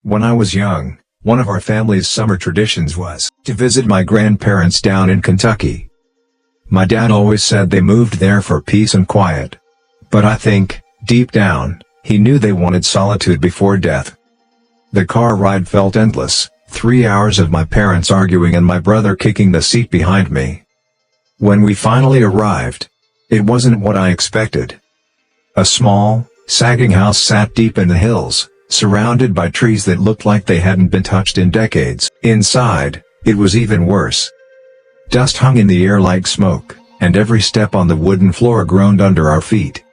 When I was young, one of our family's summer traditions was to visit my grandparents down in Kentucky. My dad always said they moved there for peace and quiet. But I think, deep down, he knew they wanted solitude before death. The car ride felt endless, 3 hours of my parents arguing and my brother kicking the seat behind me. When we finally arrived, it wasn't what I expected. A small, sagging house sat deep in the hills, surrounded by trees that looked like they hadn't been touched in decades. Inside, it was even worse. Dust hung in the air like smoke, and every step on the wooden floor groaned under our feet.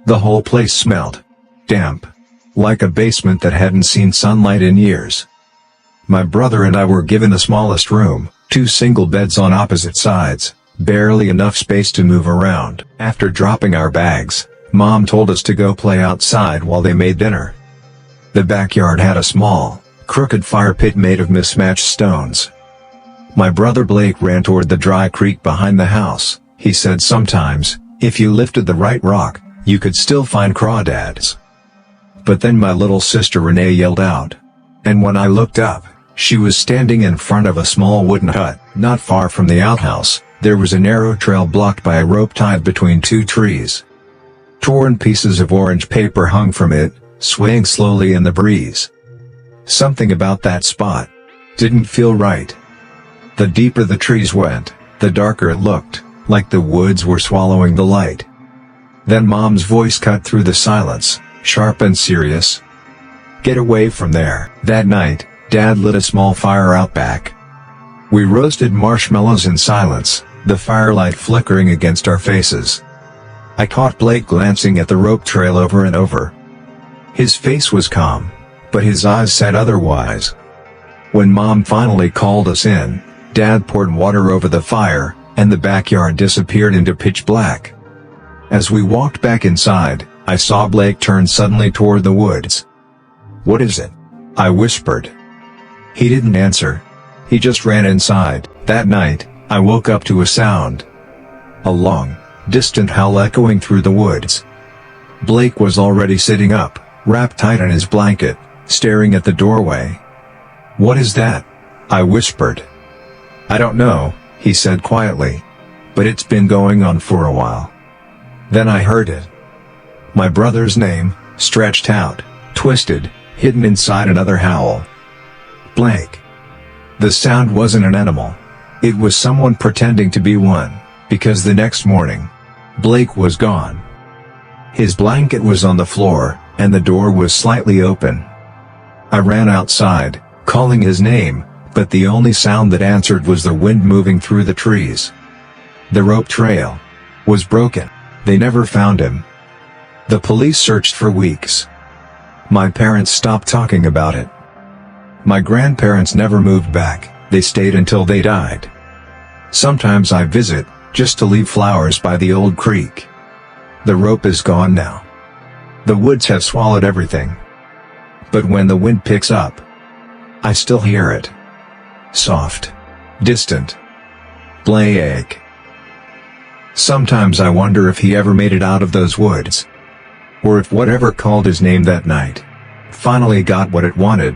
The whole place smelled damp, like a basement that hadn't seen sunlight in years. My brother and I were given the smallest room, 2 single beds on opposite sides, barely enough space to move around. After dropping our bags, Mom told us to go play outside while they made dinner. The backyard had a small, crooked fire pit made of mismatched stones. My brother Blake ran toward the dry creek behind the house. He said sometimes, if you lifted the right rock, you could still find crawdads. But then my little sister Renee yelled out. And when I looked up, she was standing in front of a small wooden hut. Not far from the outhouse, there was a narrow trail blocked by a rope tied between 2 trees. Torn pieces of orange paper hung from it, swaying slowly in the breeze. Something about that spot didn't feel right. The deeper the trees went, the darker it looked, like the woods were swallowing the light. Then Mom's voice cut through the silence, sharp and serious. Get away from there. That night, Dad lit a small fire out back. We roasted marshmallows in silence, the firelight flickering against our faces. I caught Blake glancing at the rope trail over and over. His face was calm, but his eyes said otherwise. When Mom finally called us in, Dad poured water over the fire, and the backyard disappeared into pitch black. As we walked back inside, I saw Blake turn suddenly toward the woods. "What is it?" I whispered. He didn't answer. He just ran inside. That night, I woke up to a sound. A long, distant howl echoing through the woods. Blake was already sitting up, wrapped tight in his blanket, staring at the doorway. "What is that?" I whispered. "I don't know," he said quietly. "But it's been going on for a while." Then I heard it. My brother's name, stretched out, twisted, hidden inside another howl. Blake. The sound wasn't an animal. It was someone pretending to be one, because the next morning, Blake was gone. His blanket was on the floor, and the door was slightly open. I ran outside, calling his name, but the only sound that answered was the wind moving through the trees. The rope trail was broken. They never found him. The police searched for weeks. My parents stopped talking about it. My grandparents never moved back. They stayed until they died. Sometimes I visit, just to leave flowers by the old creek. The rope is gone now. The woods have swallowed everything. But when the wind picks up, I still hear it. Soft. Distant. Blake. Sometimes I wonder if he ever made it out of those woods. Or if whatever called his name that night finally got what it wanted.